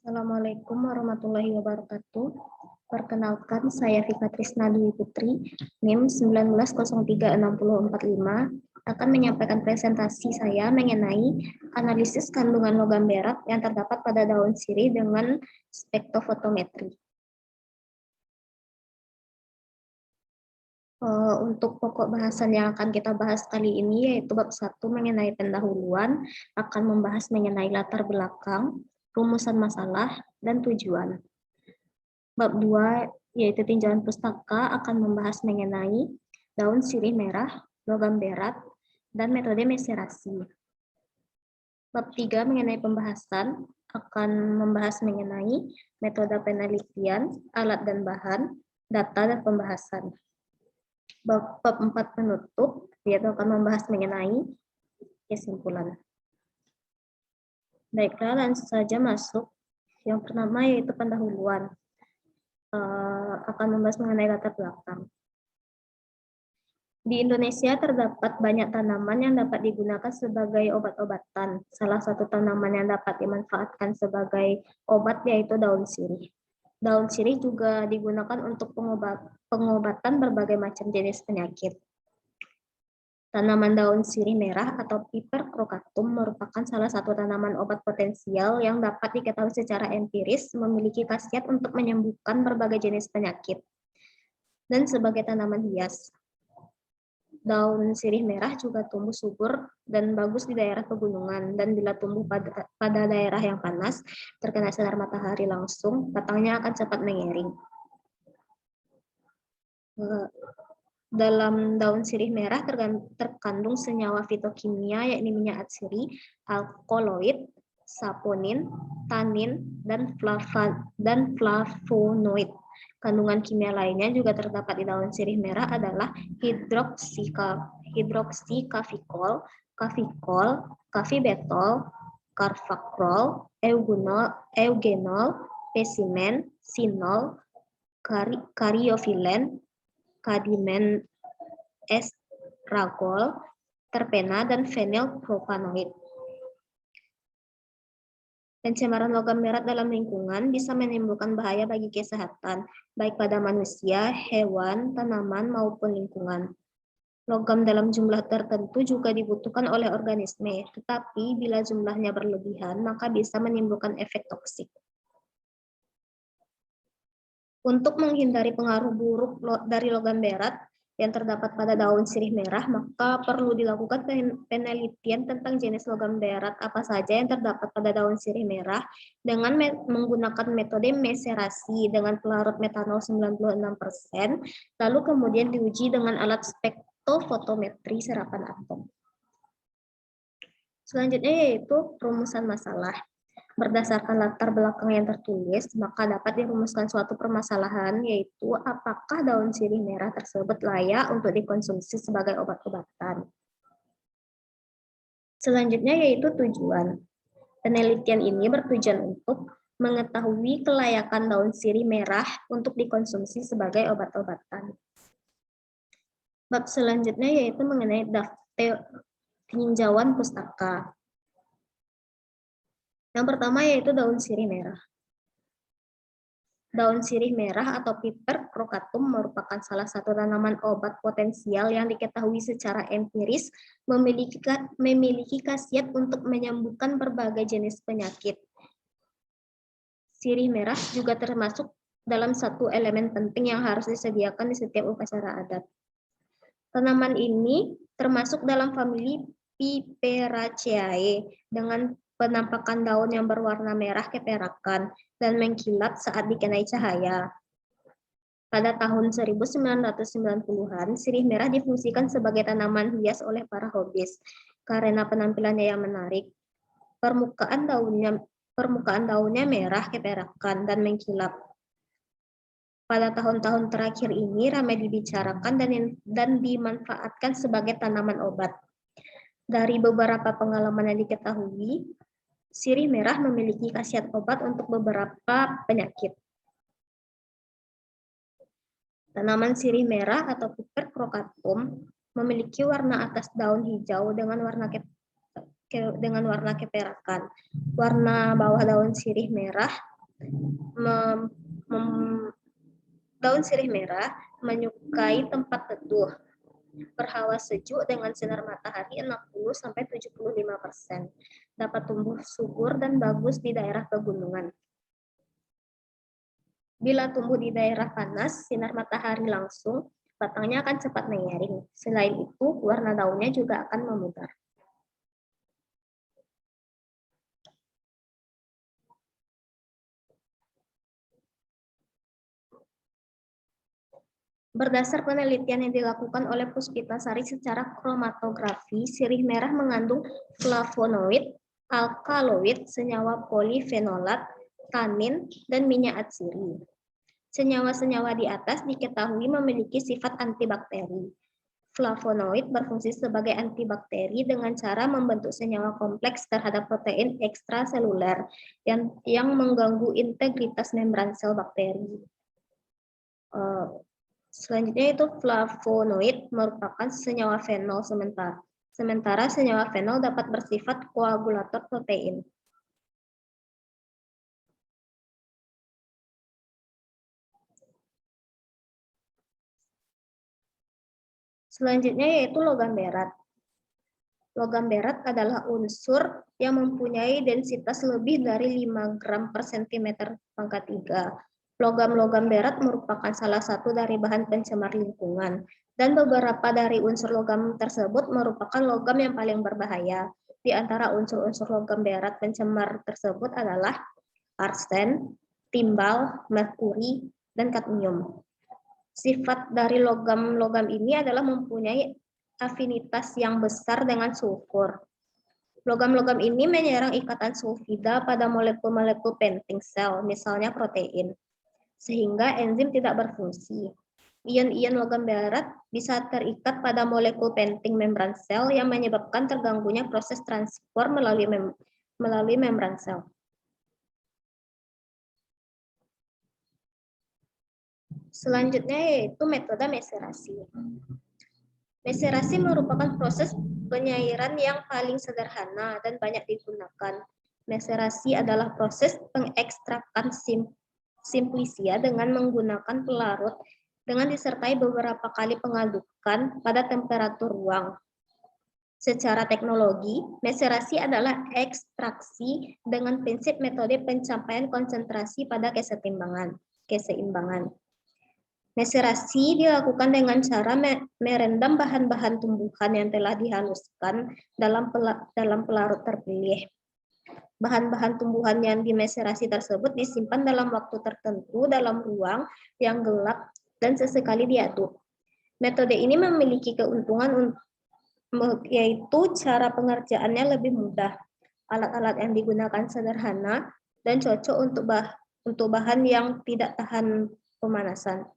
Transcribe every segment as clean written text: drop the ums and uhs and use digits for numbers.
Assalamualaikum warahmatullahi wabarakatuh. Perkenalkan, saya Vika Trisna Dwi Putri, NIM 19036045, akan menyampaikan presentasi saya mengenai analisis kandungan logam berat yang terdapat pada daun sirih dengan spektrofotometri. Untuk pokok bahasan yang akan kita bahas kali ini yaitu bab 1 mengenai pendahuluan, akan membahas mengenai latar belakang, rumusan masalah, dan tujuan. Bab 2 yaitu tinjauan pustaka akan membahas mengenai daun sirih merah, logam berat, dan metode meserasi. Bab 3 mengenai pembahasan akan membahas mengenai metode penelitian, alat dan bahan, data dan pembahasan. Bab 4 penutup yaitu akan membahas mengenai kesimpulan. Baiklah, langsung saja masuk. Yang pertama yaitu pendahuluan. Akan membahas mengenai latar belakang. Di Indonesia terdapat banyak tanaman yang dapat digunakan sebagai obat-obatan. Salah satu tanaman yang dapat dimanfaatkan sebagai obat yaitu daun sirih. Daun sirih juga digunakan untuk pengobatan berbagai macam jenis penyakit. Tanaman daun sirih merah atau Piper crocatum merupakan salah satu tanaman obat potensial yang dapat diketahui secara empiris memiliki khasiat untuk menyembuhkan berbagai jenis penyakit. Dan sebagai tanaman hias, daun sirih merah juga tumbuh subur dan bagus di daerah pegunungan, dan bila tumbuh pada daerah yang panas, terkena sinar matahari langsung, batangnya akan cepat mengering. Dalam daun sirih merah terkandung senyawa fitokimia yakni minyak atsiri, alkaloid, saponin, tanin, dan flavonoid. Kandungan kimia lainnya juga terdapat di daun sirih merah adalah hidroksikafikol, kafikol, kafibetol, carfacrol, eugenol, pesimen, sinol, kariofilen, kadimen estragol, terpena, dan fenilpropanoid. Pencemaran logam berat dalam lingkungan bisa menimbulkan bahaya bagi kesehatan, baik pada manusia, hewan, tanaman, maupun lingkungan. Logam dalam jumlah tertentu juga dibutuhkan oleh organisme, tetapi bila jumlahnya berlebihan, maka bisa menimbulkan efek toksik. Untuk menghindari pengaruh buruk dari logam berat yang terdapat pada daun sirih merah, maka perlu dilakukan penelitian tentang jenis logam berat apa saja yang terdapat pada daun sirih merah dengan menggunakan metode meserasi dengan pelarut metanol 96%, lalu kemudian diuji dengan alat spektrofotometri serapan atom. Selanjutnya yaitu rumusan masalah. Berdasarkan latar belakang yang tertulis, maka dapat dirumuskan suatu permasalahan, yaitu apakah daun sirih merah tersebut layak untuk dikonsumsi sebagai obat-obatan. Selanjutnya yaitu tujuan. Penelitian ini bertujuan untuk mengetahui kelayakan daun sirih merah untuk dikonsumsi sebagai obat-obatan. Bab selanjutnya yaitu mengenai daftar tinjauan pustaka. Yang pertama yaitu daun sirih merah. Daun sirih merah atau Piper crocatum merupakan salah satu tanaman obat potensial yang diketahui secara empiris memiliki khasiat untuk menyembuhkan berbagai jenis penyakit. Sirih merah juga termasuk dalam satu elemen penting yang harus disediakan di setiap upacara adat. Tanaman ini termasuk dalam famili Piperaceae dengan penampakan daun yang berwarna merah keperakan dan mengkilap saat dikenai cahaya. Pada tahun 1990-an, sirih merah difungsikan sebagai tanaman hias oleh para hobis karena penampilannya yang menarik. Permukaan daunnya merah keperakan dan mengkilap. Pada tahun-tahun terakhir ini ramai dibicarakan dan dimanfaatkan sebagai tanaman obat. Dari beberapa pengalaman yang diketahui, sirih merah memiliki khasiat obat untuk beberapa penyakit. Tanaman sirih merah atau Piper crocatum memiliki warna atas daun hijau dengan warna keperakan. Warna bawah daun sirih merah Daun sirih merah menyukai tempat teduh, berhawa sejuk dengan sinar matahari 60-75%. Dapat tumbuh subur dan bagus di daerah pegunungan. Bila tumbuh di daerah panas, sinar matahari langsung, batangnya akan cepat mengering. Selain itu, warna daunnya juga akan memudar. Berdasar penelitian yang dilakukan oleh Puspitasari secara kromatografi, sirih merah mengandung flavonoid, alkaloid, senyawa polifenolat, tanin, dan minyak atsiri. Senyawa-senyawa di atas diketahui memiliki sifat antibakteri. Flavonoid berfungsi sebagai antibakteri dengan cara membentuk senyawa kompleks terhadap protein ekstraseluler yang mengganggu integritas membran sel bakteri. Selanjutnya itu flavonoid merupakan senyawa fenol sementara senyawa fenol dapat bersifat koagulator protein. Selanjutnya yaitu logam berat. Logam berat adalah unsur yang mempunyai densitas lebih dari 5 gram per cm pangkat 3. Logam-logam berat merupakan salah satu dari bahan pencemar lingkungan, dan beberapa dari unsur logam tersebut merupakan logam yang paling berbahaya. Di antara unsur-unsur logam berat pencemar tersebut adalah arsen, timbal, merkuri, dan kadmium. Sifat dari logam-logam ini adalah mempunyai afinitas yang besar dengan sulfur. Logam-logam ini menyerang ikatan sulfida pada molekul-molekul penting sel, misalnya protein, sehingga enzim tidak berfungsi. Ion-ion logam berat bisa terikat pada molekul penting membran sel yang menyebabkan terganggunya proses transport melalui membran sel. Selanjutnya yaitu metode meserasi. Meserasi merupakan proses penyairan yang paling sederhana dan banyak digunakan. Meserasi adalah proses pengekstrakan simplisia dengan menggunakan pelarut dengan disertai beberapa kali pengadukan pada temperatur ruang. Secara teknologi, meserasi adalah ekstraksi dengan prinsip metode pencapaian konsentrasi pada keseimbangan. Meserasi dilakukan dengan cara merendam bahan-bahan tumbuhan yang telah dihaluskan dalam pelarut terpilih. Bahan-bahan tumbuhan yang dimeserasi tersebut disimpan dalam waktu tertentu dalam ruang yang gelap dan sesekali diaduk. Metode ini memiliki keuntungan yaitu cara pengerjaannya lebih mudah. Alat-alat yang digunakan sederhana dan cocok untuk bahan yang tidak tahan pemanasan.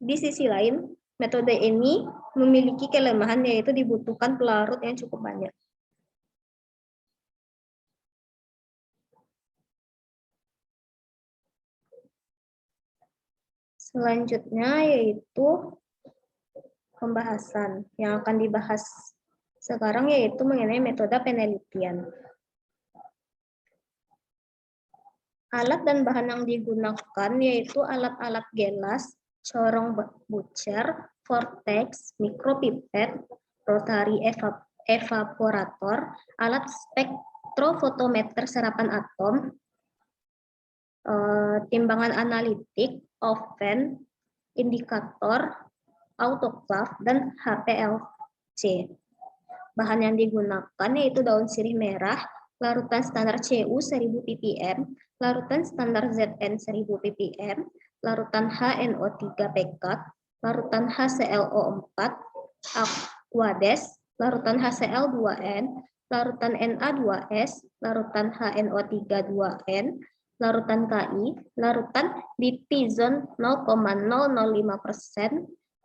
Di sisi lain, metode ini memiliki kelemahan yaitu dibutuhkan pelarut yang cukup banyak. Selanjutnya yaitu pembahasan. Yang akan dibahas sekarang yaitu mengenai metode penelitian. Alat dan bahan yang digunakan yaitu alat-alat gelas, corong bucer, vortex, mikropipet, rotary evaporator, alat spektrofotometer serapan atom, timbangan analitik, oven, indikator, autoklav, dan HPLC. Bahan yang digunakan yaitu daun sirih merah, larutan standar CU 1000 ppm, larutan standar ZN 1000 ppm, larutan HNO3 pekat, larutan HClO4, Aquades, larutan HCl2n, larutan Na2S, larutan HNO3-2n, larutan Ki, larutan ditizon 0,005%,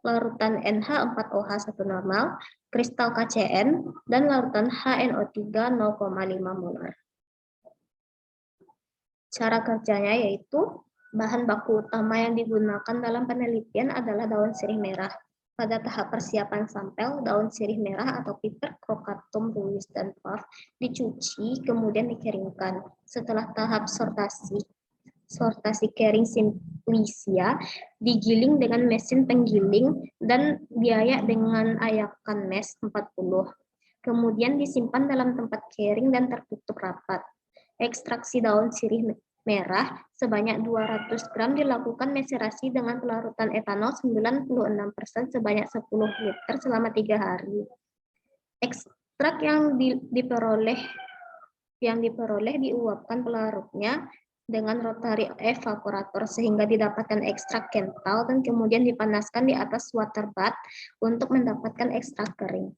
larutan NH4OH 1 normal, kristal KCN, dan larutan HNO3 0,5 molar. Cara kerjanya yaitu bahan baku utama yang digunakan dalam penelitian adalah daun sirih merah. Pada tahap persiapan sampel, daun sirih merah atau Pipercrocatum ruis dan puff dicuci kemudian dikeringkan. Setelah tahap sortasi, sortasi Kering Simplicia, digiling dengan mesin penggiling dan biaya dengan ayakan mes 40. Kemudian disimpan dalam tempat kering dan tertutup rapat. Ekstraksi daun sirih merah sebanyak 200 gram dilakukan meserasi dengan pelarutan etanol 96% sebanyak 10 liter selama 3 hari. Ekstrak yang diperoleh diuapkan pelarutnya dengan rotary evaporator sehingga didapatkan ekstrak kental dan kemudian dipanaskan di atas water bath untuk mendapatkan ekstrak kering.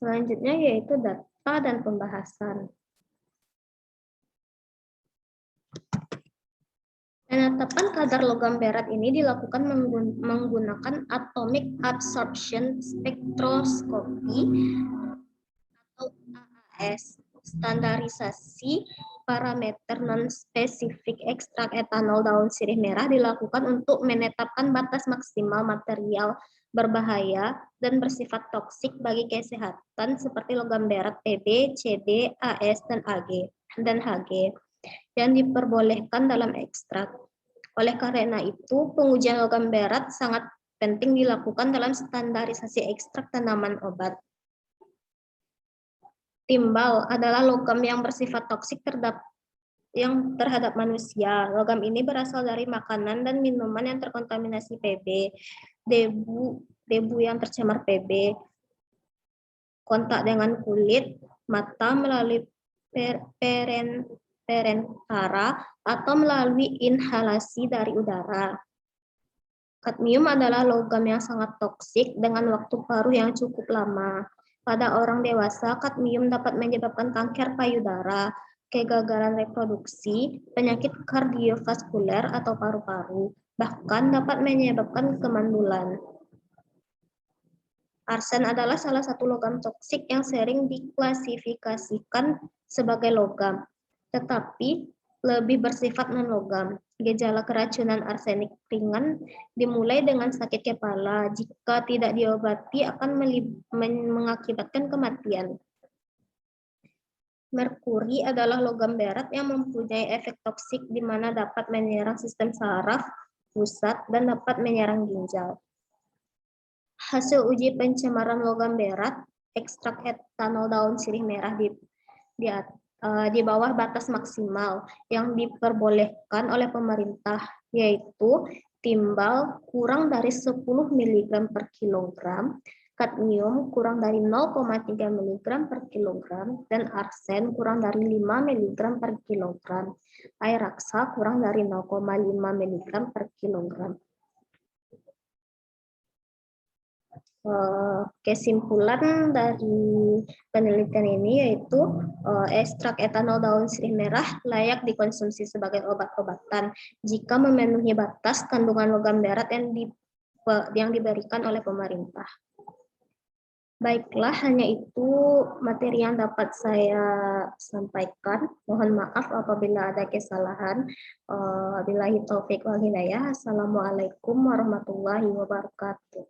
Selanjutnya yaitu data dan pembahasan. Penetapan kadar logam berat ini dilakukan menggunakan atomic absorption spectroscopy atau AAS, standarisasi parameter non-spesifik ekstrak etanol daun sirih merah dilakukan untuk menetapkan batas maksimal material berbahaya dan bersifat toksik bagi kesehatan seperti logam berat Pb, Cb, As, dan Hg yang diperbolehkan dalam ekstrak. Oleh karena itu, pengujian logam berat sangat penting dilakukan dalam standarisasi ekstrak tanaman obat. Timbal adalah logam yang bersifat toksik terhadap manusia. Logam ini berasal dari makanan dan minuman yang terkontaminasi Pb, debu yang tercemar Pb, kontak dengan kulit, mata melalui perentara, atau melalui inhalasi dari udara. Kadmium adalah logam yang sangat toksik dengan waktu paruh yang cukup lama. Pada orang dewasa, kadmium dapat menyebabkan kanker payudara, kegagalan reproduksi, penyakit kardiovaskuler atau paru-paru, bahkan dapat menyebabkan kemandulan. Arsen adalah salah satu logam toksik yang sering diklasifikasikan sebagai logam, tetapi lebih bersifat non-logam. Gejala keracunan arsenik ringan dimulai dengan sakit kepala. Jika tidak diobati akan mengakibatkan kematian. Merkuri adalah logam berat yang mempunyai efek toksik di mana dapat menyerang sistem saraf pusat dan dapat menyerang ginjal. Hasil uji pencemaran logam berat, ekstrak etanol daun sirih merah di bawah batas maksimal yang diperbolehkan oleh pemerintah, yaitu timbal kurang dari 10 mg per kilogram, kadmium kurang dari 0,3 mg per kilogram, dan arsen kurang dari 5 mg per kilogram. Air raksa kurang dari 0,5 mg per kilogram. Kesimpulan dari penelitian ini yaitu ekstrak etanol daun sirih merah layak dikonsumsi sebagai obat-obatan jika memenuhi batas kandungan logam berat yang diberikan oleh pemerintah. Baiklah, hanya itu materi yang dapat saya sampaikan. Mohon maaf apabila ada kesalahan. Billahi taufik wal hidayah. Assalamualaikum warahmatullahi wabarakatuh.